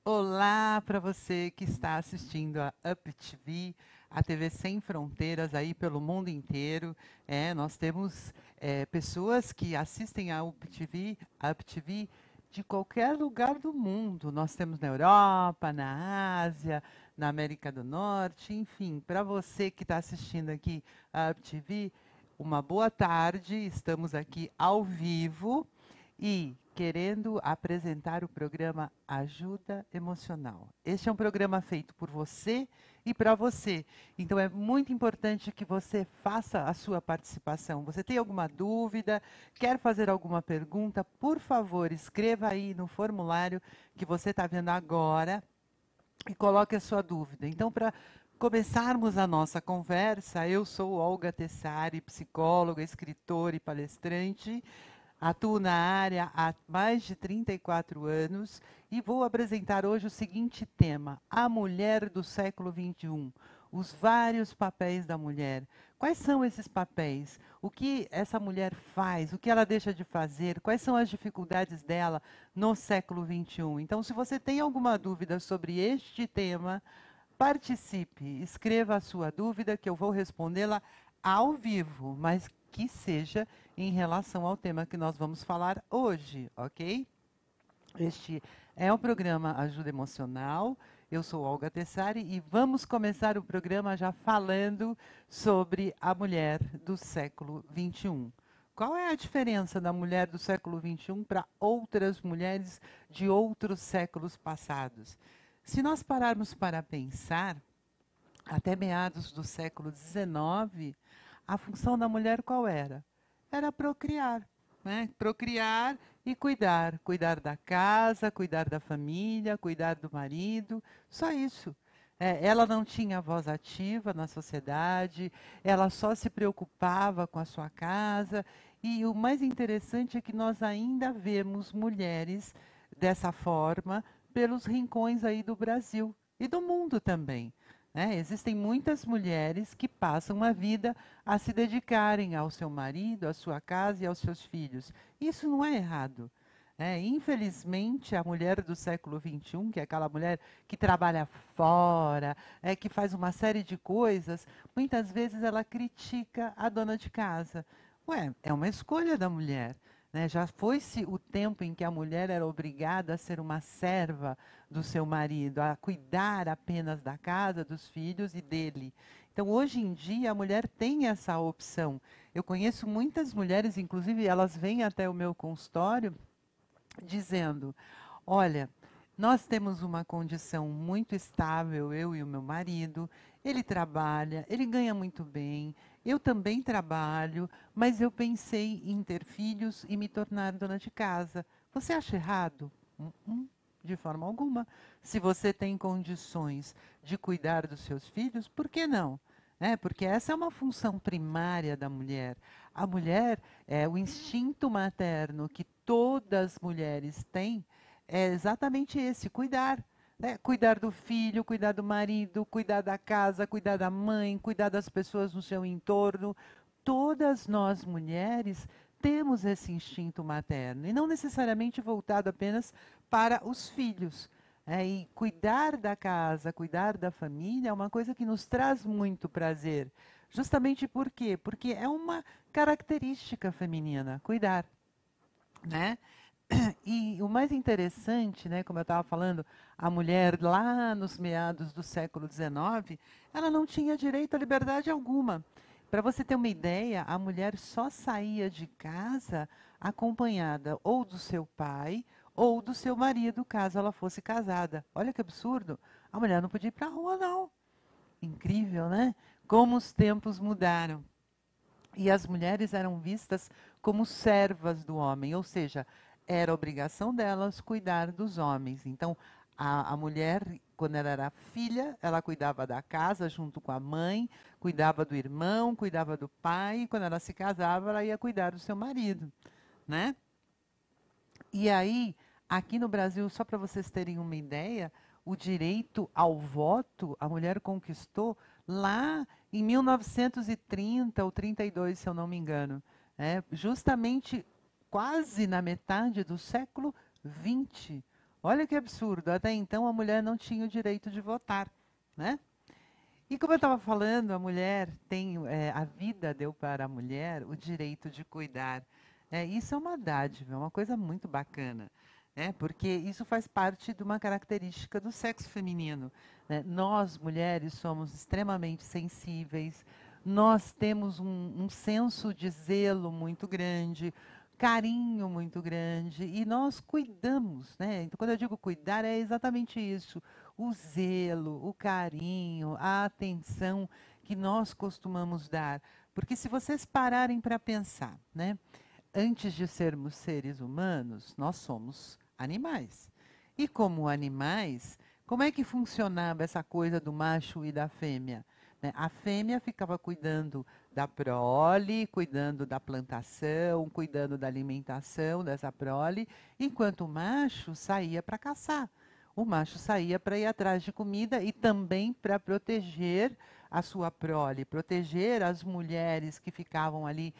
Olá para você que está assistindo a Up TV, a TV Sem Fronteiras aí pelo mundo inteiro. Nós temos pessoas que assistem a Up TV de qualquer lugar do mundo. Nós temos na Europa, na Ásia, na América do Norte, enfim. Para você que está assistindo aqui a Up TV, uma boa tarde. Estamos aqui ao vivo e querendo apresentar o programa Ajuda Emocional. Este é um programa feito por você e para você. Então é muito importante que você faça a sua participação. Você tem alguma dúvida, quer fazer alguma pergunta, por favor, escreva aí no formulário que você está vendo agora e coloque a sua dúvida. Então, para começarmos a nossa conversa, eu sou Olga Tessari, psicóloga, escritora e palestrante. Atuo na área há mais de 34 anos e vou apresentar hoje o seguinte tema: a mulher do século XXI, os vários papéis da mulher. Quais são esses papéis? O que essa mulher faz? O que ela deixa de fazer? Quais são as dificuldades dela no século XXI? Então, se você tem alguma dúvida sobre este tema, participe, escreva a sua dúvida que eu vou respondê-la ao vivo, mas que seja em relação ao tema que nós vamos falar hoje, ok? Este é o programa Ajuda Emocional. Eu sou Olga Tessari e vamos começar o programa já falando sobre a mulher do século XXI. Qual é a diferença da mulher do século XXI para outras mulheres de outros séculos passados? Se nós pararmos para pensar, até meados do século XIX, a função da mulher qual era? Era procriar, né? Procriar e cuidar. Cuidar da casa, cuidar da família, cuidar do marido, só isso. Ela não tinha voz ativa na sociedade, ela só se preocupava com a sua casa. E o mais interessante é que nós ainda vemos mulheres dessa forma pelos rincões aí do Brasil e do mundo também. Existem muitas mulheres que passam a vida a se dedicarem ao seu marido, à sua casa e aos seus filhos. Isso não é errado. Infelizmente, a mulher do século XXI, que é aquela mulher que trabalha fora, que faz uma série de coisas, muitas vezes ela critica a dona de casa. Ué, é uma escolha da mulher. Já foi-se o tempo em que a mulher era obrigada a ser uma serva do seu marido, a cuidar apenas da casa, dos filhos e dele. Então, hoje em dia, a mulher tem essa opção. Eu conheço muitas mulheres, inclusive elas vêm até o meu consultório dizendo: olha, nós temos uma condição muito estável, eu e o meu marido, ele trabalha, ele ganha muito bem, eu também trabalho, mas eu pensei em ter filhos e me tornar dona de casa. Você acha errado? De forma alguma. Se você tem condições de cuidar dos seus filhos, por que não? Porque essa é uma função primária da mulher. A mulher, o instinto materno que todas as mulheres têm, é exatamente esse: cuidar. Cuidar do filho, cuidar do marido, cuidar da casa, cuidar da mãe, cuidar das pessoas no seu entorno. Todas nós mulheres temos esse instinto materno, e não necessariamente voltado apenas para os filhos. E cuidar da casa, cuidar da família é uma coisa que nos traz muito prazer. Justamente por quê? Porque é uma característica feminina, cuidar, né? E o mais interessante, né, como eu estava falando, a mulher lá nos meados do século XIX, ela não tinha direito à liberdade alguma. Para você ter uma ideia, a mulher só saía de casa acompanhada ou do seu pai ou do seu marido, caso ela fosse casada. Olha que absurdo! A mulher não podia ir para a rua, não. Incrível, né? Como os tempos mudaram. E as mulheres eram vistas como servas do homem, ou seja, era obrigação delas cuidar dos homens. Então, a mulher, quando ela era filha, ela cuidava da casa junto com a mãe, cuidava do irmão, cuidava do pai, e quando ela se casava, ela ia cuidar do seu marido, né? E aí, aqui no Brasil, só para vocês terem uma ideia, o direito ao voto a mulher conquistou lá em 1930 ou 32, se eu não me engano. Justamente quase na metade do século XX. Olha que absurdo, até então a mulher não tinha o direito de votar, né? E como eu estava falando, a mulher tem, a vida deu para a mulher o direito de cuidar. Isso é uma dádiva, é uma coisa muito bacana, né? Porque isso faz parte de uma característica do sexo feminino, né? Nós, mulheres, somos extremamente sensíveis, nós temos um senso de zelo muito grande, carinho muito grande, e nós cuidamos, né? Então, quando eu digo cuidar, é exatamente isso, o zelo, o carinho, a atenção que nós costumamos dar. Porque se vocês pararem para pensar, né, antes de sermos seres humanos, nós somos animais. E como animais, como é que funcionava essa coisa do macho e da fêmea? Né? A fêmea ficava cuidando da prole, cuidando da plantação, cuidando da alimentação dessa prole, enquanto o macho saía para caçar. O macho saía para ir atrás de comida e também para proteger a sua prole, proteger as mulheres que ficavam ali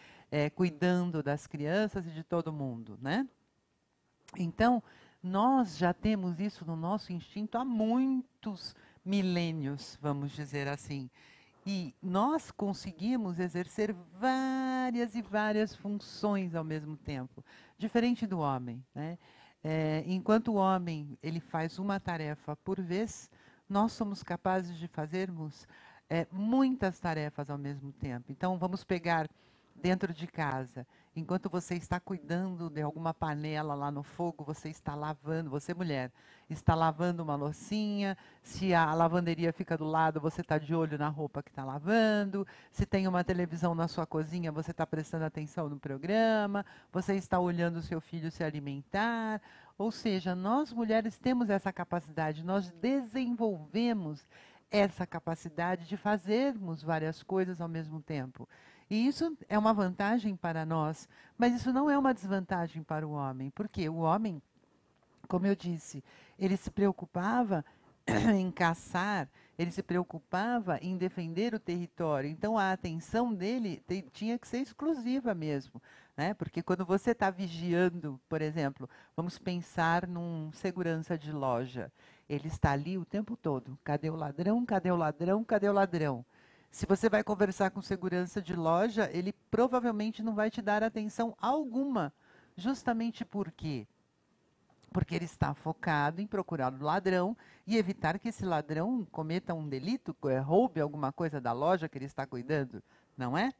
cuidando das crianças e de todo mundo, né? Então, nós já temos isso no nosso instinto há muitos milênios, vamos dizer assim. E nós conseguimos exercer várias e várias funções ao mesmo tempo, diferente do homem, né? Enquanto o homem ele faz uma tarefa por vez, nós somos capazes de fazermos muitas tarefas ao mesmo tempo. Então, vamos pegar dentro de casa. Enquanto você está cuidando de alguma panela lá no fogo, você está lavando, você mulher, está lavando uma loucinha. Se a lavanderia fica do lado, você está de olho na roupa que está lavando. Se tem uma televisão na sua cozinha, você está prestando atenção no programa. Você está olhando o seu filho se alimentar. Ou seja, nós mulheres temos essa capacidade, nós desenvolvemos essa capacidade de fazermos várias coisas ao mesmo tempo. E isso é uma vantagem para nós, mas isso não é uma desvantagem para o homem, porque o homem, como eu disse, ele se preocupava em caçar, ele se preocupava em defender o território. Então a atenção dele tinha que ser exclusiva mesmo, né? Porque quando você está vigiando, por exemplo, vamos pensar num segurança de loja, ele está ali o tempo todo. Cadê o ladrão? Cadê o ladrão? Cadê o ladrão? Se você vai conversar com segurança de loja, ele provavelmente não vai te dar atenção alguma. Justamente por quê? Porque ele está focado em procurar o ladrão e evitar que esse ladrão cometa um delito, roube alguma coisa da loja que ele está cuidando, não é?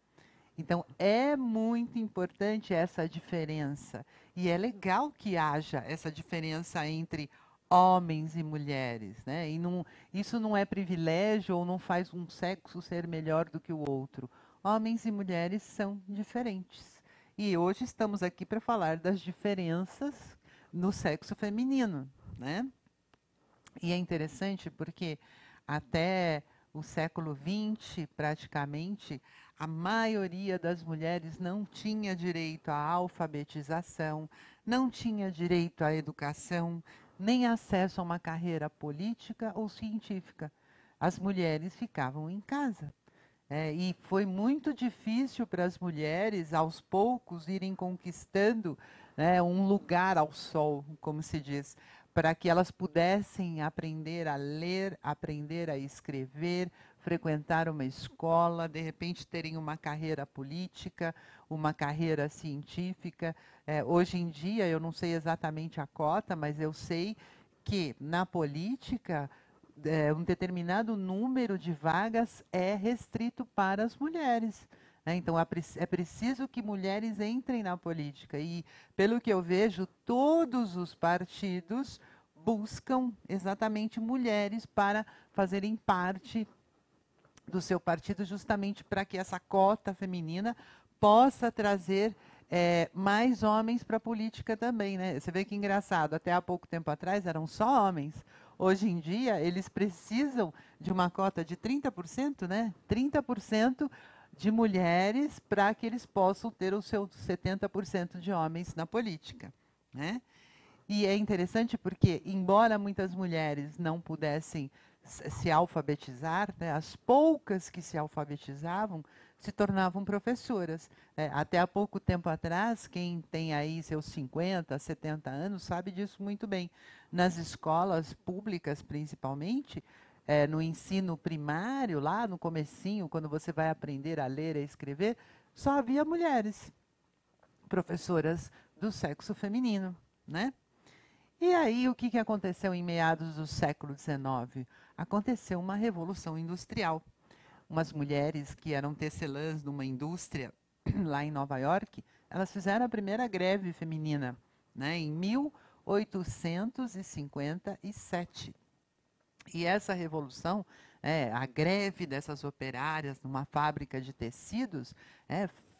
Então, é muito importante essa diferença. E é legal que haja essa diferença entre homens e mulheres, né? E não, isso não é privilégio ou não faz um sexo ser melhor do que o outro. Homens e mulheres são diferentes. E hoje estamos aqui para falar das diferenças no sexo feminino, né? E é interessante porque até o século XX, praticamente, a maioria das mulheres não tinha direito à alfabetização, não tinha direito à educação, nem acesso a uma carreira política ou científica. As mulheres ficavam em casa. E foi muito difícil para as mulheres, aos poucos, irem conquistando, né, um lugar ao sol, como se diz, para que elas pudessem aprender a ler, aprender a escrever, frequentar uma escola, de repente terem uma carreira política, uma carreira científica. Hoje em dia, eu não sei exatamente a cota, mas eu sei que na política um determinado número de vagas é restrito para as mulheres, né? Então, é preciso que mulheres entrem na política. E, pelo que eu vejo, todos os partidos buscam exatamente mulheres para fazerem parte do seu partido, justamente para que essa cota feminina possa trazer mais homens para a política também, né? Você vê que engraçado, até há pouco tempo atrás eram só homens. Hoje em dia, eles precisam de uma cota de 30%, né? 30% de mulheres para que eles possam ter o seu 70% de homens na política, né? E é interessante porque, embora muitas mulheres não pudessem se alfabetizar, né, as poucas que se alfabetizavam se tornavam professoras. Até há pouco tempo atrás, quem tem aí seus 50, 70 anos sabe disso muito bem. Nas escolas públicas, principalmente, no ensino primário, lá no comecinho, quando você vai aprender a ler e a escrever, só havia mulheres, professoras do sexo feminino, né? E aí, o que que aconteceu em meados do século XIX? Aconteceu uma revolução industrial. Umas mulheres que eram tecelãs numa indústria lá em Nova York, elas fizeram a primeira greve feminina, né, em 1857. E essa revolução, a greve dessas operárias numa fábrica de tecidos,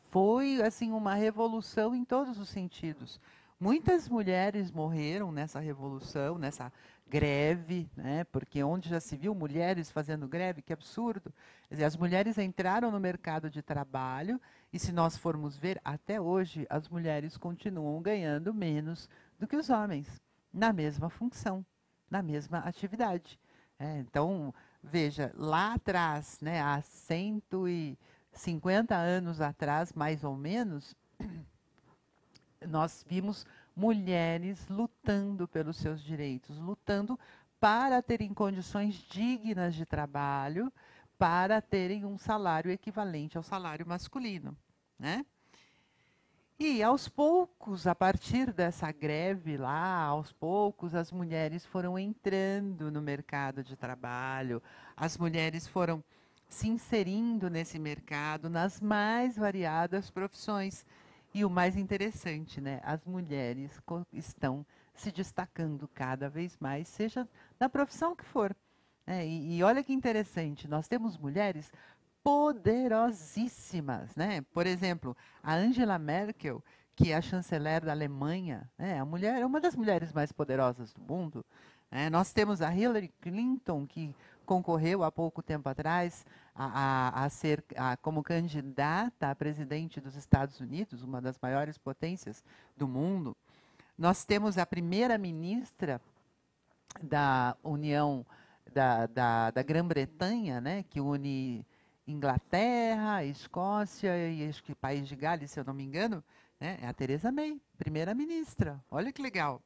foi assim uma revolução em todos os sentidos. Muitas mulheres morreram nessa revolução, nessa greve, né? Porque onde já se viu mulheres fazendo greve, que absurdo. Quer dizer, as mulheres entraram no mercado de trabalho e, se nós formos ver, até hoje as mulheres continuam ganhando menos do que os homens, na mesma função, na mesma atividade. Então, veja, lá atrás, né, há 150 anos atrás, mais ou menos, nós vimos mulheres lutando pelos seus direitos, lutando para terem condições dignas de trabalho, para terem um salário equivalente ao salário masculino, né? E, aos poucos, a partir dessa greve lá, aos poucos, as mulheres foram entrando no mercado de trabalho, as mulheres foram se inserindo nesse mercado nas mais variadas profissões. E o mais interessante, né, as mulheres estão se destacando cada vez mais, seja na profissão que for. E olha que interessante, nós temos mulheres poderosíssimas, né? Por exemplo, a Angela Merkel, que é a chanceler da Alemanha, né? A mulher é uma das mulheres mais poderosas do mundo. Nós temos a Hillary Clinton, que concorreu há pouco tempo atrás como candidata a presidente dos Estados Unidos, uma das maiores potências do mundo. Nós temos a primeira-ministra da União da Grã-Bretanha, né, que une Inglaterra, Escócia e acho que País de Gales, se eu não me engano, né, é a Theresa May, primeira-ministra. Olha que legal.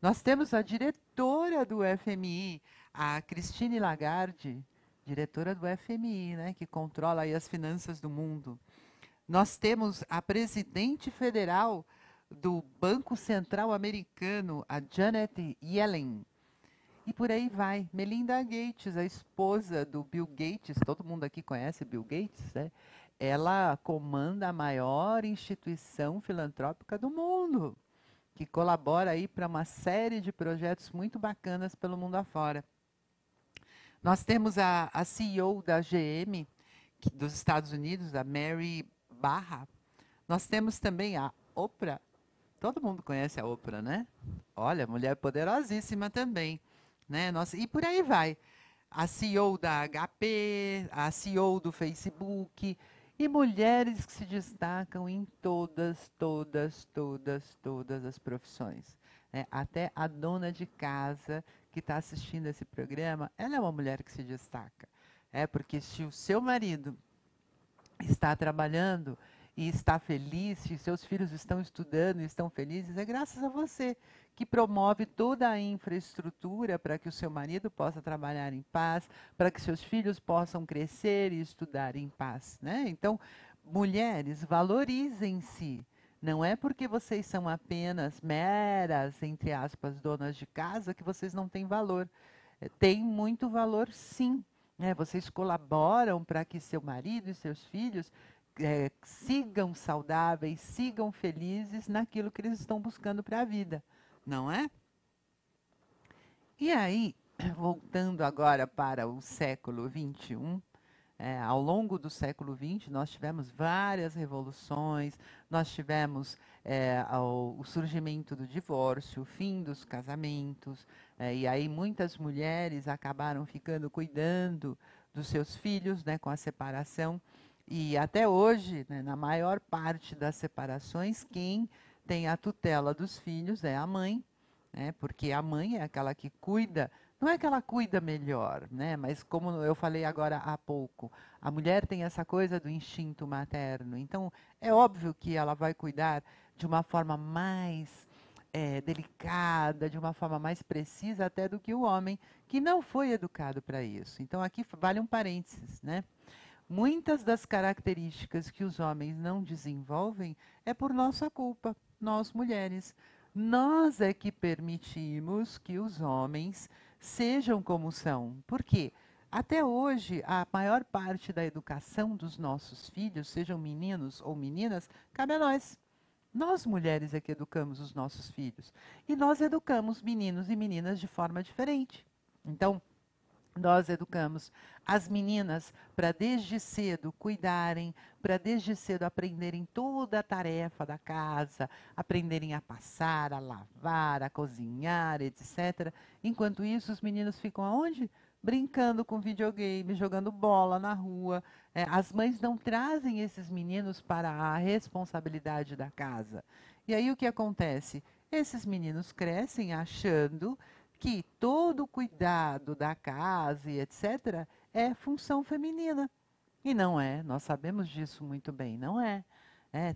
Nós temos a diretora do FMI, a Christine Lagarde, diretora do FMI, né, que controla aí as finanças do mundo. Nós temos a presidente federal do Banco Central Americano, a Janet Yellen. E por aí vai. Melinda Gates, a esposa do Bill Gates, todo mundo aqui conhece Bill Gates, né? Ela comanda a maior instituição filantrópica do mundo, que colabora aí para uma série de projetos muito bacanas pelo mundo afora. Nós temos a CEO da GM, dos Estados Unidos, a Mary Barra. Nós temos também a Oprah. Todo mundo conhece a Oprah, né? Olha, mulher poderosíssima também. Né? Nossa, e por aí vai. A CEO da HP, a CEO do Facebook, e mulheres que se destacam em todas as profissões. Né? Até a dona de casa que está assistindo esse programa, ela é uma mulher que se destaca. Porque se o seu marido está trabalhando e está feliz, se seus filhos estão estudando e estão felizes, é graças a você, que promove toda a infraestrutura para que o seu marido possa trabalhar em paz, para que seus filhos possam crescer e estudar em paz, né? Então, mulheres, valorizem-se. Não é porque vocês são apenas meras, entre aspas, donas de casa, que vocês não têm valor. Tem muito valor, sim. Vocês colaboram para que seu marido e seus filhos sigam saudáveis, sigam felizes naquilo que eles estão buscando para a vida, não é? E aí, voltando agora para o século XXI, ao longo do século XX, nós tivemos várias revoluções, nós tivemos o surgimento do divórcio, o fim dos casamentos, e aí muitas mulheres acabaram ficando cuidando dos seus filhos, né, com a separação. E até hoje, né, na maior parte das separações, quem tem a tutela dos filhos é a mãe, né, porque a mãe é aquela que cuida Não é que ela cuida melhor, né? Mas como eu falei agora há pouco, a mulher tem essa coisa do instinto materno. Então, é óbvio que ela vai cuidar de uma forma mais delicada, de uma forma mais precisa até do que o homem, que não foi educado para isso. Então, aqui vale um parênteses, né? Muitas das características que os homens não desenvolvem é por nossa culpa, nós mulheres. Nós é que permitimos que os homens sejam como são. Por quê? Até hoje, a maior parte da educação dos nossos filhos, sejam meninos ou meninas, cabe a nós. Nós mulheres é que educamos os nossos filhos. E nós educamos meninos e meninas de forma diferente. Então, nós educamos as meninas para desde cedo cuidarem, para desde cedo aprenderem toda a tarefa da casa, aprenderem a passar, a lavar, a cozinhar, etc. Enquanto isso, os meninos ficam aonde? Brincando com videogame, jogando bola na rua. As mães não trazem esses meninos para a responsabilidade da casa. E aí o que acontece? Esses meninos crescem achando que todo o cuidado da casa e etc. é função feminina. E não é, nós sabemos disso muito bem, não é.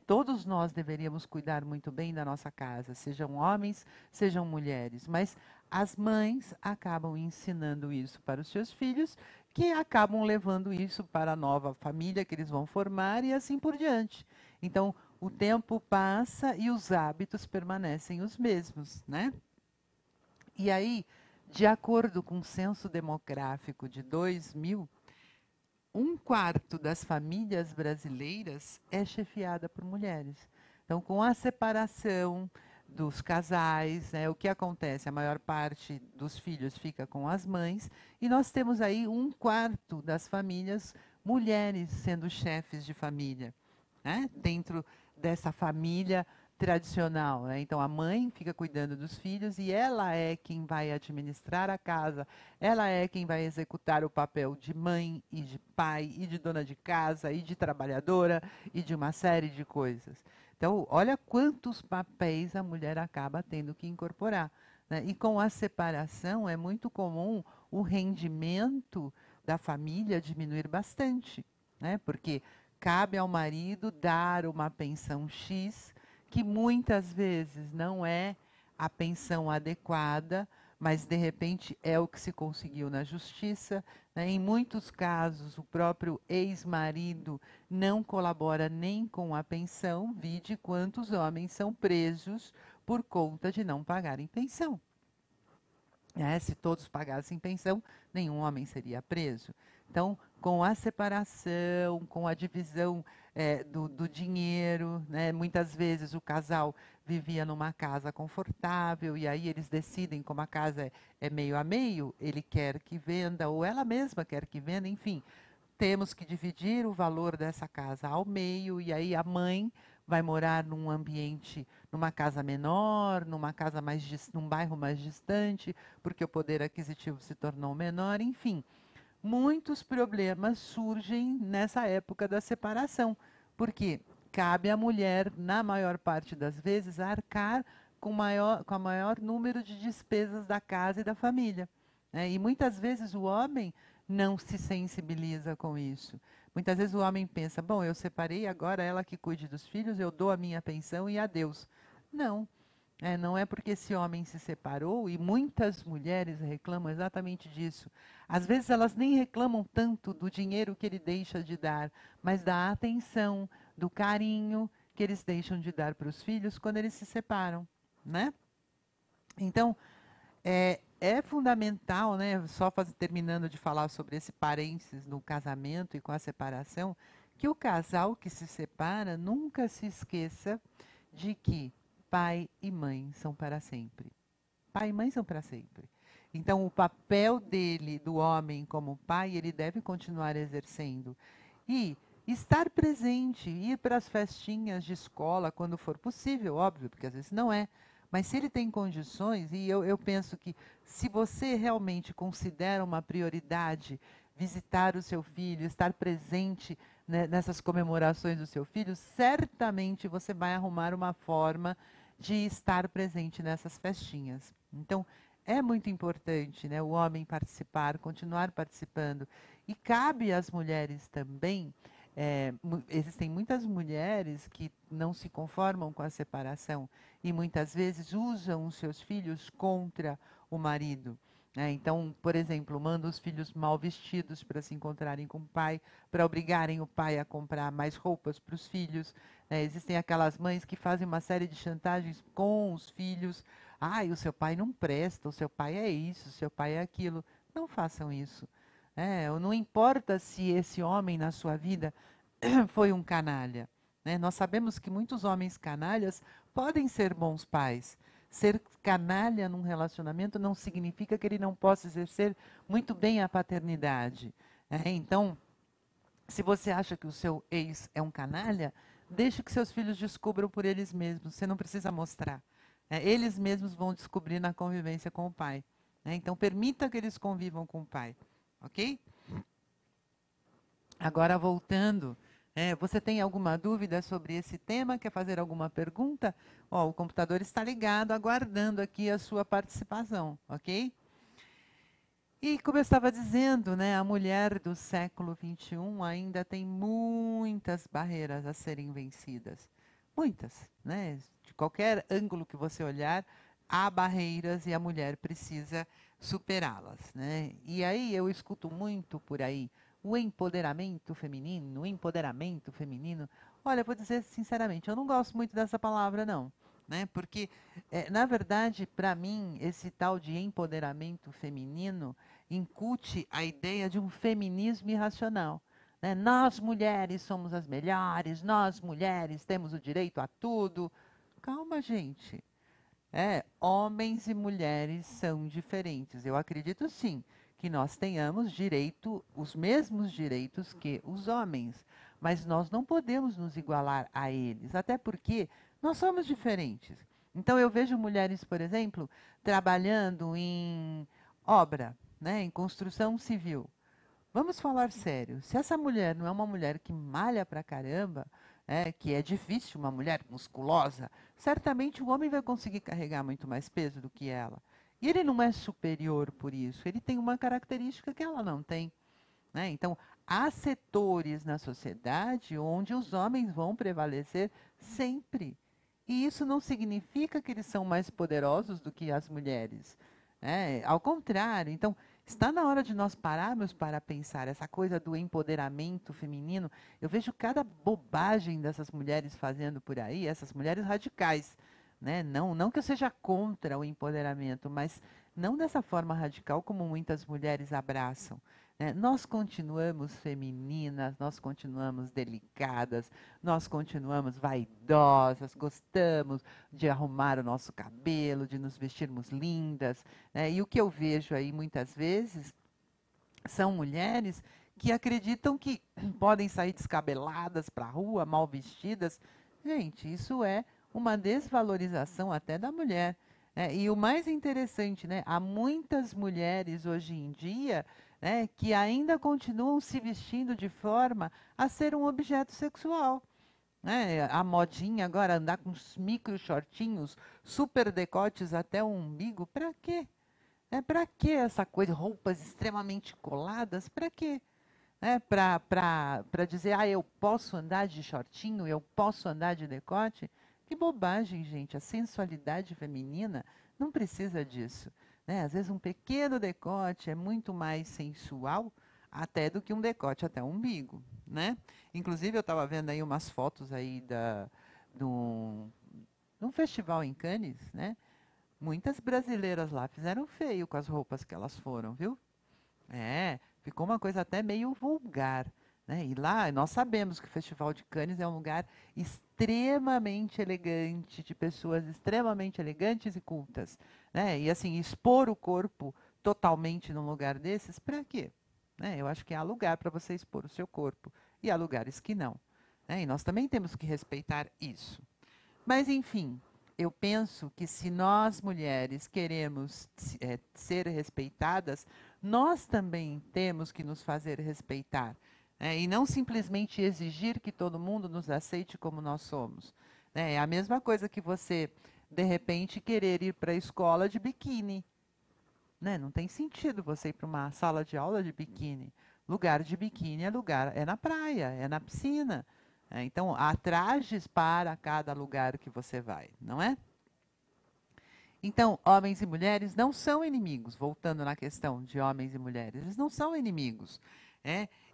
Todos nós deveríamos cuidar muito bem da nossa casa, sejam homens, sejam mulheres, mas as mães acabam ensinando isso para os seus filhos, que acabam levando isso para a nova família que eles vão formar e assim por diante. Então, o tempo passa e os hábitos permanecem os mesmos, né? E aí, de acordo com o censo demográfico de 2000, um quarto das famílias brasileiras é chefiada por mulheres. Então, com a separação dos casais, né, o que acontece? A maior parte dos filhos fica com as mães, e nós temos aí um quarto das famílias mulheres sendo chefes de família, né, dentro dessa família tradicional, né? Então a mãe fica cuidando dos filhos e ela é quem vai administrar a casa, ela é quem vai executar o papel de mãe e de pai e de dona de casa e de trabalhadora e de uma série de coisas. Então, olha quantos papéis a mulher acaba tendo que incorporar, né? E com a separação é muito comum o rendimento da família diminuir bastante, né? Porque cabe ao marido dar uma pensão X, que muitas vezes não é a pensão adequada, mas de repente é o que se conseguiu na justiça, né? Em muitos casos, o próprio ex-marido não colabora nem com a pensão, vide quantos homens são presos por conta de não pagarem pensão. Se todos pagassem pensão, nenhum homem seria preso. Então, com a separação, com a divisão do dinheiro, né, muitas vezes o casal vivia numa casa confortável e aí eles decidem, como a casa é meio a meio, ele quer que venda ou ela mesma quer que venda, enfim, temos que dividir o valor dessa casa ao meio e aí a mãe vai morar num ambiente, numa casa menor, numa casa num bairro mais distante, porque o poder aquisitivo se tornou menor, enfim. Muitos problemas surgem nessa época da separação, porque cabe à mulher, na maior parte das vezes, arcar com a maior número de despesas da casa e da família, né? E muitas vezes o homem não se sensibiliza com isso. Muitas vezes o homem pensa, bom, eu separei, agora ela que cuide dos filhos, eu dou a minha pensão e adeus. Não, não é porque esse homem se separou, e muitas mulheres reclamam exatamente disso. Às vezes elas nem reclamam tanto do dinheiro que ele deixa de dar, mas da atenção, do carinho que eles deixam de dar para os filhos quando eles se separam, né? Então, é fundamental, né, terminando de falar sobre esse parênteses no casamento e com a separação, que o casal que se separa nunca se esqueça de que pai e mãe são para sempre. Pai e mãe são para sempre. Então, o papel dele, do homem como pai, ele deve continuar exercendo. E estar presente, ir para as festinhas de escola quando for possível, óbvio, porque às vezes não é. Mas se ele tem condições, e eu penso que se você realmente considera uma prioridade visitar o seu filho, estar presente, né, nessas comemorações do seu filho, certamente você vai arrumar uma forma de estar presente nessas festinhas. Então, é muito importante, né, o homem participar, continuar participando. E cabe às mulheres também, existem muitas mulheres que não se conformam com a separação e muitas vezes usam os seus filhos contra o marido. Né? Então, por exemplo, manda os filhos mal vestidos para se encontrarem com o pai, para obrigarem o pai a comprar mais roupas para os filhos. Né? Existem aquelas mães que fazem uma série de chantagens com os filhos. O seu pai não presta, o seu pai é isso, o seu pai é aquilo. Não façam isso. Não importa se esse homem na sua vida foi um canalha. Né? Nós sabemos que muitos homens canalhas podem ser bons pais. Ser canalha num relacionamento não significa que ele não possa exercer muito bem a paternidade. Então, se você acha que o seu ex é um canalha, deixe que seus filhos descubram por eles mesmos. Você não precisa mostrar. Eles mesmos vão descobrir na convivência com o pai. Então, permita que eles convivam com o pai. Ok? Agora, voltando, você tem alguma dúvida sobre esse tema? Quer fazer alguma pergunta? O computador está ligado, aguardando aqui a sua participação, ok? E como eu estava dizendo, né, a mulher do século XXI ainda tem muitas barreiras a serem vencidas. Muitas, né? De qualquer ângulo que você olhar, há barreiras e a mulher precisa superá-las, né? E aí eu escuto muito por aí o empoderamento feminino, o empoderamento feminino. Olha, eu vou dizer sinceramente, eu não gosto muito dessa palavra, não. Né? Porque, na verdade, para mim, esse tal de empoderamento feminino incute a ideia de um feminismo irracional. Né? Nós, mulheres, somos as melhores, nós, mulheres, temos o direito a tudo. Calma, gente. Homens e mulheres são diferentes. Eu acredito, sim, que nós tenhamos direito, os mesmos direitos que os homens, mas nós não podemos nos igualar a eles, até porque nós somos diferentes. Então, eu vejo mulheres, por exemplo, trabalhando em obra, né, em construção civil. Vamos falar sério. Se essa mulher não é uma mulher que malha pra caramba, que é difícil, uma mulher musculosa, certamente o homem vai conseguir carregar muito mais peso do que ela. E ele não é superior por isso, ele tem uma característica que ela não tem. Né? Então, há setores na sociedade onde os homens vão prevalecer sempre. E isso não significa que eles são mais poderosos do que as mulheres. Ao contrário. Então, está na hora de nós pararmos para pensar essa coisa do empoderamento feminino. Eu vejo cada bobagem dessas mulheres fazendo por aí, essas mulheres radicais. Né? Não que eu seja contra o empoderamento, mas não dessa forma radical como muitas mulheres abraçam. Né? Nós continuamos femininas, nós continuamos delicadas, nós continuamos vaidosas, gostamos de arrumar o nosso cabelo, de nos vestirmos lindas. Né? E o que eu vejo aí muitas vezes são mulheres que acreditam que podem sair descabeladas para a rua, mal vestidas. Gente, isso é uma desvalorização até da mulher. E o mais interessante, né, há muitas mulheres hoje em dia, né, que ainda continuam se vestindo de forma a ser um objeto sexual. Né? A modinha agora andar com os micro shortinhos, super decotes até o umbigo, para quê? Para que essa coisa, roupas extremamente coladas, para quê? Para dizer, eu posso andar de shortinho, eu posso andar de decote? Que bobagem, gente. A sensualidade feminina não precisa disso. Né? Às vezes um pequeno decote é muito mais sensual até do que um decote até o umbigo. Né? Inclusive, eu estava vendo aí umas fotos aí de um festival em Cannes, né? Muitas brasileiras lá fizeram feio com as roupas que elas foram, viu? Ficou uma coisa até meio vulgar. Né? E lá, nós sabemos que o Festival de Cannes é um lugar extremamente elegante, de pessoas extremamente elegantes e cultas. Né? E assim, expor o corpo totalmente num lugar desses, para quê? Né? Eu acho que há lugar para você expor o seu corpo, e há lugares que não. Né? E nós também temos que respeitar isso. Mas, enfim, eu penso que se nós mulheres queremos ser respeitadas, nós também temos que nos fazer respeitar. E não simplesmente exigir que todo mundo nos aceite como nós somos. É a mesma coisa que você, de repente, querer ir para a escola de biquíni. né? Não tem sentido você ir para uma sala de aula de biquíni. Lugar de biquíni é na praia, é na piscina. Então, há trajes para cada lugar que você vai, não é? Então, homens e mulheres não são inimigos, voltando na questão de homens e mulheres, eles não são inimigos.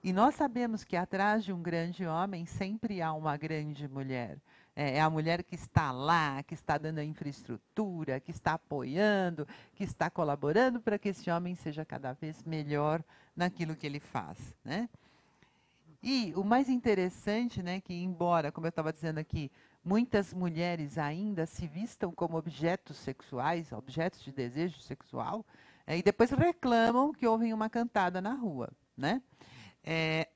E nós sabemos que atrás de um grande homem sempre há uma grande mulher. É a mulher que está lá, que está dando a infraestrutura, que está apoiando, que está colaborando para que esse homem seja cada vez melhor naquilo que ele faz, né? E o mais interessante, né, que embora, como eu estava dizendo aqui, muitas mulheres ainda se vistam como objetos sexuais, objetos de desejo sexual, e depois reclamam que ouvem uma cantada na rua, né? É,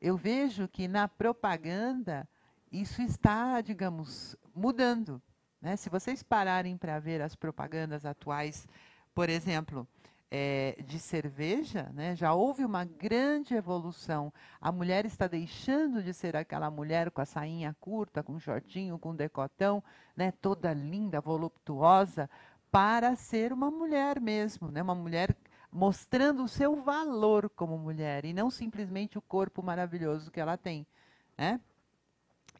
eu vejo que na propaganda isso está, digamos, mudando, né? Se vocês pararem para ver as propagandas atuais, por exemplo, de cerveja, né, já houve uma grande evolução. A mulher está deixando de ser aquela mulher com a sainha curta, com shortinho, com decotão, né, toda linda, voluptuosa, para ser uma mulher mesmo, né, uma mulher mostrando o seu valor como mulher e não simplesmente o corpo maravilhoso que ela tem, né?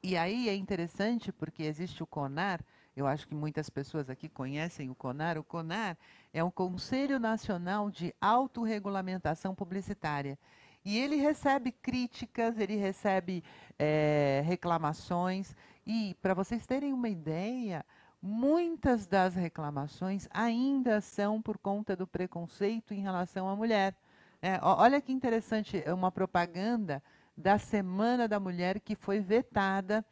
E aí é interessante porque existe o CONAR, eu acho que muitas pessoas aqui conhecem o CONAR. O CONAR é um Conselho Nacional de Autorregulamentação Publicitária. E ele recebe críticas, ele recebe reclamações. E, para vocês terem uma ideia, muitas das reclamações ainda são por conta do preconceito em relação à mulher. Olha que interessante, é uma propaganda da Semana da Mulher que foi vetada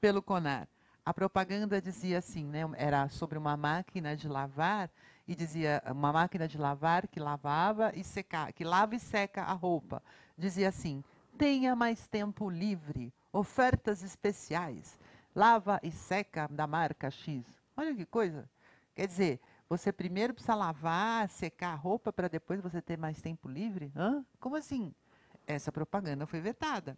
pelo CONAR. A propaganda dizia assim, né, era sobre uma máquina de lavar e dizia uma máquina de lavar que lavava e seca, que lava e seca a roupa. Dizia assim: tenha mais tempo livre, ofertas especiais, lava e seca da marca X. Olha que coisa. Quer dizer, você primeiro precisa lavar, secar a roupa para depois você ter mais tempo livre? Hã? Como assim? Essa propaganda foi vetada.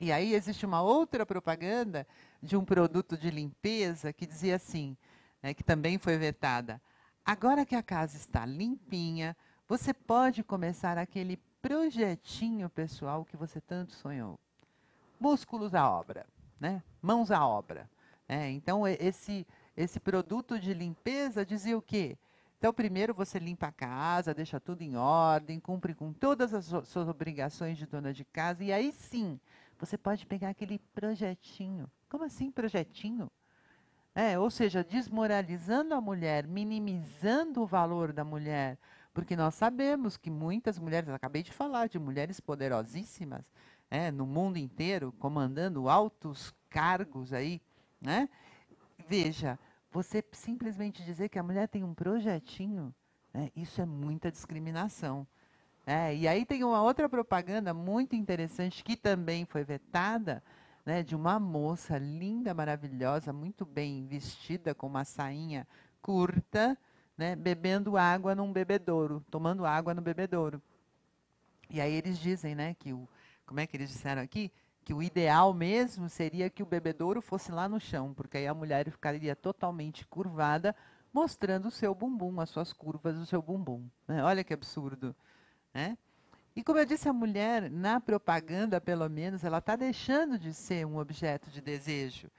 E aí existe uma outra propaganda de um produto de limpeza que dizia assim, né, que também foi vetada. Agora que a casa está limpinha, você pode começar aquele projetinho pessoal que você tanto sonhou. Músculos à obra, né? Mãos à obra. Então, esse produto de limpeza dizia o quê? Então, primeiro você limpa a casa, deixa tudo em ordem, cumpre com todas as suas obrigações de dona de casa, e aí sim, você pode pegar aquele projetinho. Como assim projetinho? Ou seja, desmoralizando a mulher, minimizando o valor da mulher, porque nós sabemos que muitas mulheres, eu acabei de falar de mulheres poderosíssimas, no mundo inteiro, comandando altos cargos aí, né? Veja, você simplesmente dizer que a mulher tem um projetinho, né, isso é muita discriminação. E aí tem uma outra propaganda muito interessante que também foi vetada, né, de uma moça linda, maravilhosa, muito bem vestida, com uma sainha curta, né, bebendo água num bebedouro, tomando água no bebedouro. E aí eles dizem, né, como é que eles disseram aqui? Que o ideal mesmo seria que o bebedouro fosse lá no chão, porque aí a mulher ficaria totalmente curvada, mostrando o seu bumbum, as suas curvas do seu bumbum, né? Olha que absurdo, né? E como eu disse, a mulher, na propaganda, pelo menos, ela está deixando de ser um objeto de desejo.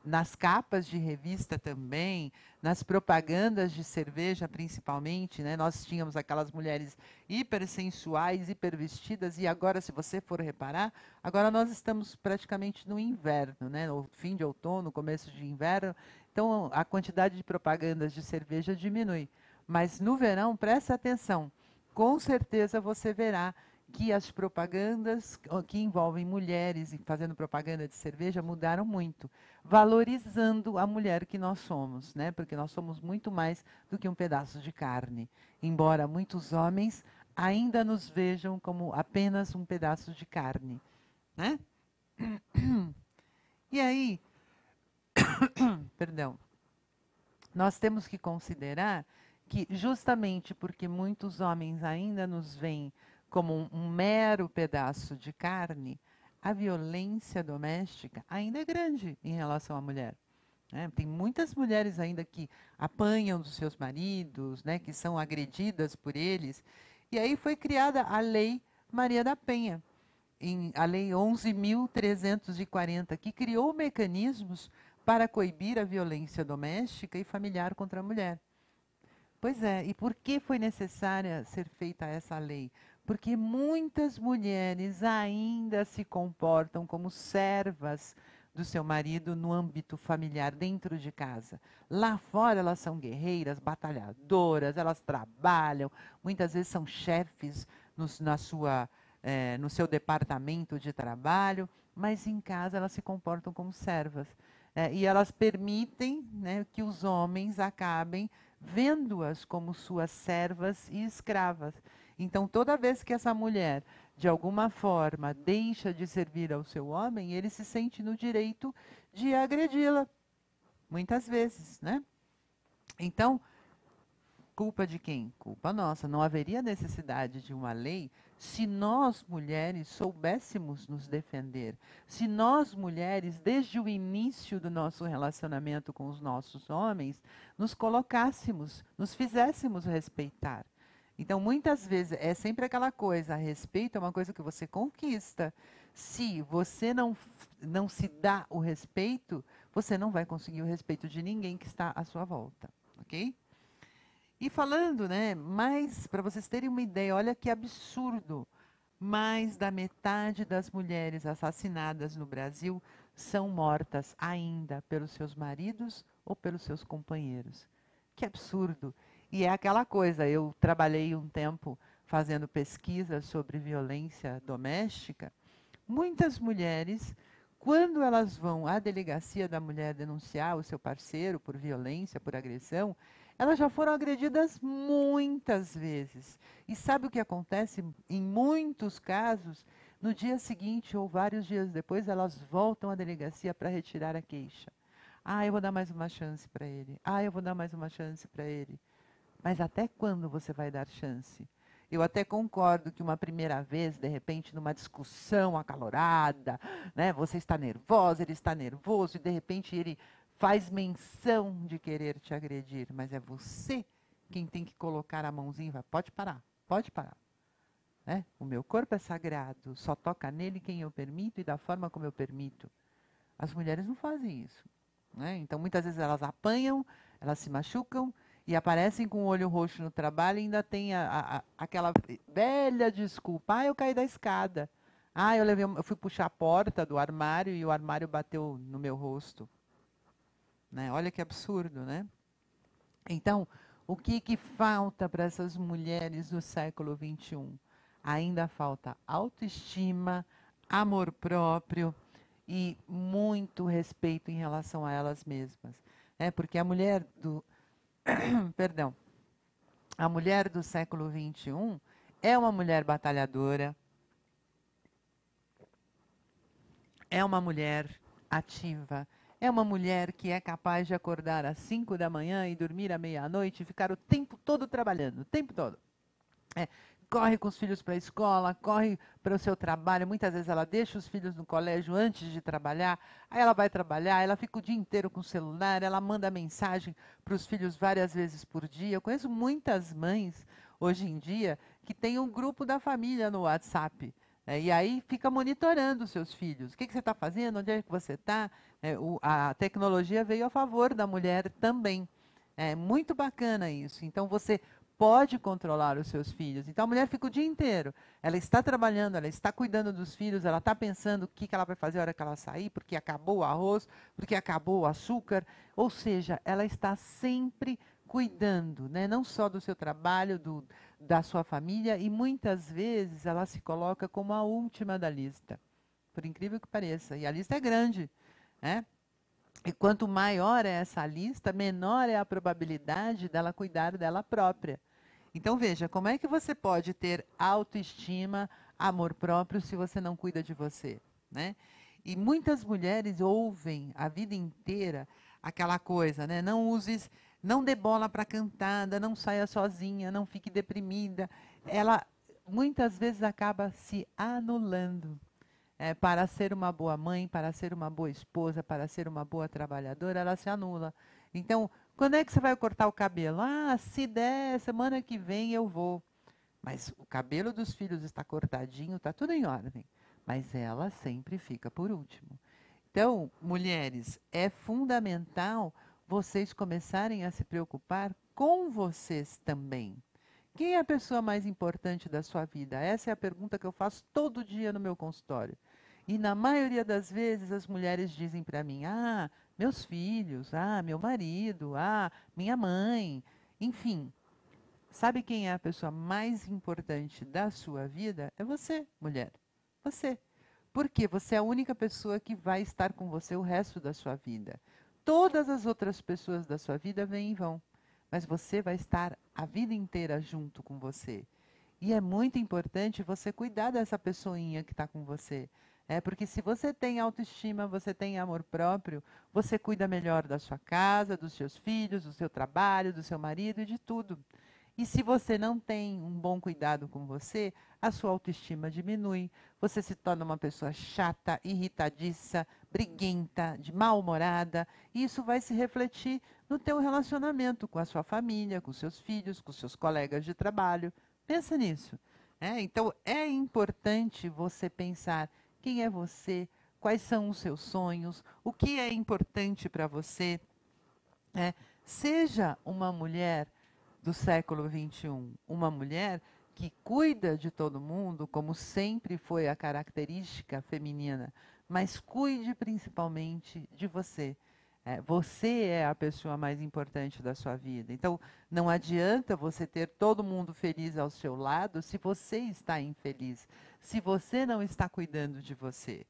Nas capas de revista também, nas propagandas de cerveja principalmente, né, nós tínhamos aquelas mulheres hipersensuais, hipervestidas, e agora, se você for reparar, agora nós estamos praticamente no inverno, né, no fim de outono, começo de inverno, então a quantidade de propagandas de cerveja diminui. Mas no verão, presta atenção, com certeza você verá que as propagandas que envolvem mulheres e fazendo propaganda de cerveja mudaram muito, valorizando a mulher que nós somos, né? Porque nós somos muito mais do que um pedaço de carne, embora muitos homens ainda nos vejam como apenas um pedaço de carne, né? E aí, perdão, nós temos que considerar que justamente porque muitos homens ainda nos veem como um mero pedaço de carne, a violência doméstica ainda é grande em relação à mulher. né? Tem muitas mulheres ainda que apanham dos seus maridos, né, que são agredidas por eles. E aí foi criada a Lei Maria da Penha, a Lei 11.340, que criou mecanismos para coibir a violência doméstica e familiar contra a mulher. Pois é, e por que foi necessária ser feita essa lei? Porque muitas mulheres ainda se comportam como servas do seu marido no âmbito familiar, dentro de casa. Lá fora elas são guerreiras, batalhadoras, elas trabalham, muitas vezes são chefes no seu departamento de trabalho, mas em casa elas se comportam como servas. E elas permitem, né, que os homens acabem vendo-as como suas servas e escravas. Então, toda vez que essa mulher, de alguma forma, deixa de servir ao seu homem, ele se sente no direito de agredi-la, muitas vezes, né? Então, culpa de quem? Culpa nossa. Não haveria necessidade de uma lei se nós, mulheres, soubéssemos nos defender. Se nós, mulheres, desde o início do nosso relacionamento com os nossos homens, nos colocássemos, nos fizéssemos respeitar. Então, muitas vezes, é sempre aquela coisa, respeito é uma coisa que você conquista. Se você não se dá o respeito, você não vai conseguir o respeito de ninguém que está à sua volta, ok? E falando, né, mais para vocês terem uma ideia, olha que absurdo. Mais da metade das mulheres assassinadas no Brasil são mortas ainda pelos seus maridos ou pelos seus companheiros. Que absurdo. E é aquela coisa, eu trabalhei um tempo fazendo pesquisa sobre violência doméstica. Muitas mulheres, quando elas vão à delegacia da mulher denunciar o seu parceiro por violência, por agressão, elas já foram agredidas muitas vezes. E sabe o que acontece? Em muitos casos, no dia seguinte ou vários dias depois, elas voltam à delegacia para retirar a queixa. Ah, eu vou dar mais uma chance para ele. Ah, eu vou dar mais uma chance para ele. Mas até quando você vai dar chance? Eu até concordo que uma primeira vez, de repente, numa discussão acalorada, né, você está nervosa, ele está nervoso, e de repente ele faz menção de querer te agredir, mas é você quem tem que colocar a mãozinha e falar, pode parar, pode parar. Né? O meu corpo é sagrado, só toca nele quem eu permito e da forma como eu permito. As mulheres não fazem isso. Né? Então, muitas vezes elas apanham, elas se machucam e aparecem com o olho roxo no trabalho e ainda tem aquela velha desculpa. Ah, eu caí da escada. Ah, eu fui puxar a porta do armário e o armário bateu no meu rosto. Né? Olha que absurdo, né? Então, o que falta para essas mulheres do século XXI? Ainda falta autoestima, amor próprio e muito respeito em relação a elas mesmas. Porque a mulher do perdão, a mulher do século XXI é uma mulher batalhadora, é uma mulher ativa, é uma mulher que é capaz de acordar às 5 da manhã e dormir à meia-noite e ficar o tempo todo trabalhando, o tempo todo. Corre com os filhos para a escola, corre para o seu trabalho. Muitas vezes ela deixa os filhos no colégio antes de trabalhar, aí ela vai trabalhar, ela fica o dia inteiro com o celular, ela manda mensagem para os filhos várias vezes por dia. Eu conheço muitas mães, hoje em dia, que têm um grupo da família no WhatsApp. E aí fica monitorando os seus filhos. O que você está fazendo? Onde é que você está? A tecnologia veio a favor da mulher também. É muito bacana isso. Então, você pode controlar os seus filhos. Então, a mulher fica o dia inteiro. Ela está trabalhando, ela está cuidando dos filhos, ela está pensando o que ela vai fazer na hora que ela sair, porque acabou o arroz, porque acabou o açúcar. Ou seja, ela está sempre cuidando, né? Não só do seu trabalho, da sua família, e muitas vezes ela se coloca como a última da lista, por incrível que pareça. E a lista é grande, né? E quanto maior é essa lista, menor é a probabilidade dela cuidar dela própria. Então, veja, como é que você pode ter autoestima, amor próprio, se você não cuida de você, né? E muitas mulheres ouvem a vida inteira aquela coisa, né? Não dê bola para cantada, não saia sozinha, não fique deprimida. Ela muitas vezes acaba se anulando. para ser uma boa mãe, para ser uma boa esposa, para ser uma boa trabalhadora, ela se anula. Então, quando é que você vai cortar o cabelo? Ah, se der, semana que vem eu vou. Mas o cabelo dos filhos está cortadinho, está tudo em ordem. Mas ela sempre fica por último. Então, mulheres, é fundamental vocês começarem a se preocupar com vocês também. Quem é a pessoa mais importante da sua vida? Essa é a pergunta que eu faço todo dia no meu consultório. E na maioria das vezes as mulheres dizem para mim: ah, meus filhos, ah, meu marido, ah, minha mãe. Enfim, sabe quem é a pessoa mais importante da sua vida? É você, mulher. Você. Porque você é a única pessoa que vai estar com você o resto da sua vida. Todas as outras pessoas da sua vida vêm e vão, mas você vai estar a vida inteira junto com você. E é muito importante você cuidar dessa pessoinha que está com você. Porque se você tem autoestima, você tem amor próprio, você cuida melhor da sua casa, dos seus filhos, do seu trabalho, do seu marido e de tudo. E se você não tem um bom cuidado com você, a sua autoestima diminui, você se torna uma pessoa chata, irritadiça, briguenta, de mal-humorada, e isso vai se refletir no teu relacionamento com a sua família, com seus filhos, com seus colegas de trabalho. Pensa nisso. Então, é importante você pensar quem é você, quais são os seus sonhos, o que é importante para você. Seja uma mulher do século XXI, uma mulher que cuida de todo mundo, como sempre foi a característica feminina, mas cuide principalmente de você. Você é a pessoa mais importante da sua vida. Então, não adianta você ter todo mundo feliz ao seu lado se você está infeliz, se você não está cuidando de você.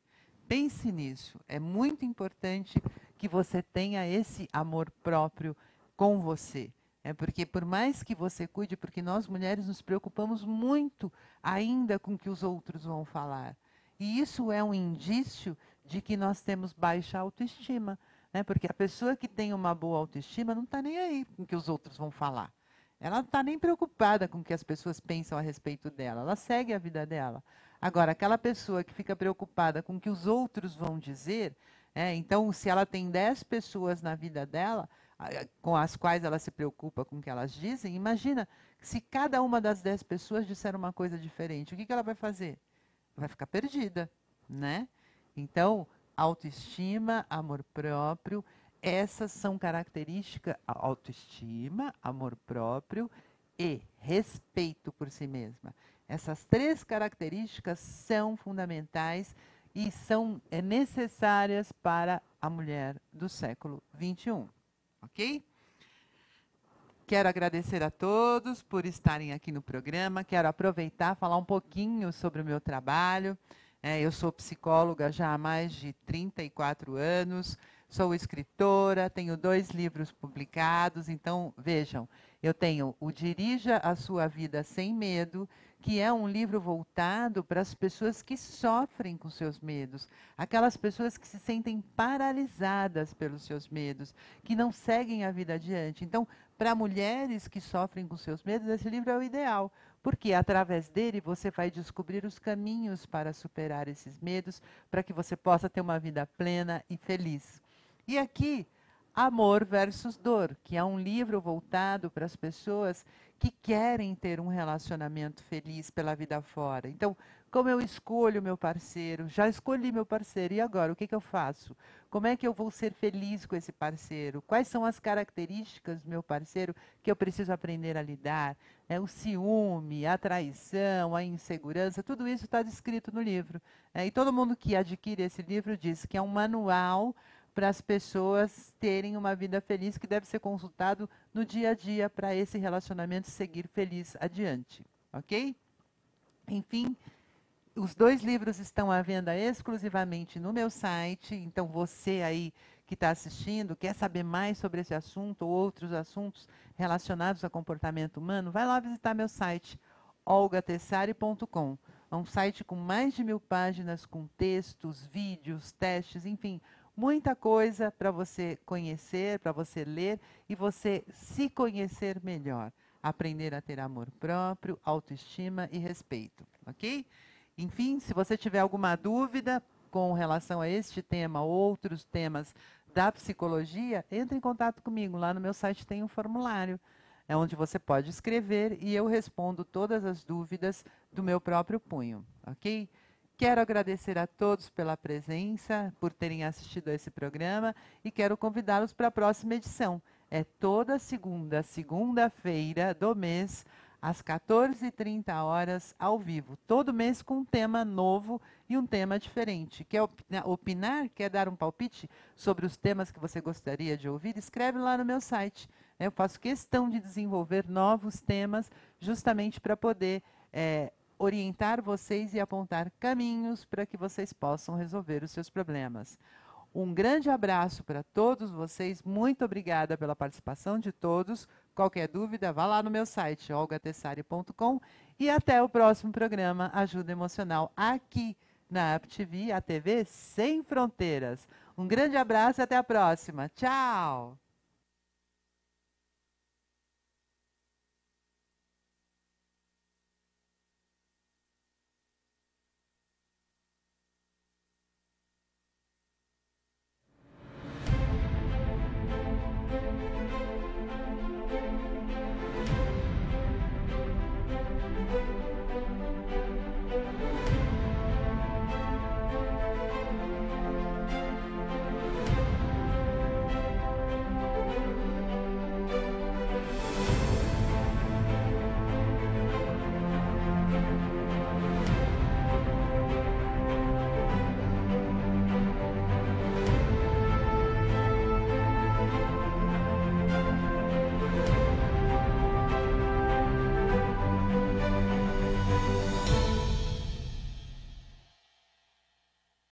Pense nisso. É muito importante que você tenha esse amor próprio com você. Porque por mais que você cuide, porque nós mulheres nos preocupamos muito ainda com o que os outros vão falar. E isso é um indício de que nós temos baixa autoestima. Porque a pessoa que tem uma boa autoestima não está nem aí com o que os outros vão falar. Ela não está nem preocupada com o que as pessoas pensam a respeito dela. Ela segue a vida dela. Agora, aquela pessoa que fica preocupada com o que os outros vão dizer, então, se ela tem 10 pessoas na vida dela, com as quais ela se preocupa com o que elas dizem, imagina se cada uma das 10 pessoas disser uma coisa diferente, o que ela vai fazer? Vai ficar perdida, né? Então, autoestima, amor próprio, essas são características, autoestima, amor próprio e respeito por si mesma. Essas 3 características são fundamentais e são necessárias para a mulher do século XXI. Ok? Quero agradecer a todos por estarem aqui no programa. Quero aproveitar e falar um pouquinho sobre o meu trabalho. Eu sou psicóloga já há mais de 34 anos, sou escritora, tenho 2 livros publicados. Então, vejam, eu tenho o Dirija a Sua Vida Sem Medo, que é um livro voltado para as pessoas que sofrem com seus medos, aquelas pessoas que se sentem paralisadas pelos seus medos, que não seguem a vida adiante. Então, para mulheres que sofrem com seus medos, esse livro é o ideal, porque através dele você vai descobrir os caminhos para superar esses medos, para que você possa ter uma vida plena e feliz. E aqui, Amor versus Dor, que é um livro voltado para as pessoas que querem ter um relacionamento feliz pela vida fora. Então, como eu escolho meu parceiro? Já escolhi meu parceiro, e agora? O que eu faço? Como é que eu vou ser feliz com esse parceiro? Quais são as características do meu parceiro que eu preciso aprender a lidar? O ciúme, a traição, a insegurança, tudo isso está descrito no livro. E todo mundo que adquire esse livro diz que é um manual para as pessoas terem uma vida feliz, que deve ser consultado no dia a dia para esse relacionamento seguir feliz adiante. Ok? Enfim, os 2 livros estão à venda exclusivamente no meu site. Então, você aí que está assistindo, quer saber mais sobre esse assunto ou outros assuntos relacionados a comportamento humano, vai lá visitar meu site, olgatessari.com. É um site com mais de 1000 páginas, com textos, vídeos, testes, enfim, muita coisa para você conhecer, para você ler e você se conhecer melhor. Aprender a ter amor próprio, autoestima e respeito, ok? Enfim, se você tiver alguma dúvida com relação a este tema, outros temas da psicologia, entre em contato comigo. Lá no meu site tem um formulário, é onde você pode escrever e eu respondo todas as dúvidas do meu próprio punho, ok? Quero agradecer a todos pela presença, por terem assistido a esse programa e quero convidá-los para a próxima edição. É toda segunda-feira do mês, às 14h30, ao vivo. Todo mês com um tema novo e um tema diferente. Quer opinar? Quer dar um palpite sobre os temas que você gostaria de ouvir? Escreve lá no meu site. Eu faço questão de desenvolver novos temas justamente para poder orientar vocês e apontar caminhos para que vocês possam resolver os seus problemas. Um grande abraço para todos vocês. Muito obrigada pela participação de todos. Qualquer dúvida, vá lá no meu site, olgatessari.com. E até o próximo programa Ajuda Emocional, aqui na UpTV, a TV Sem Fronteiras. Um grande abraço e até a próxima. Tchau!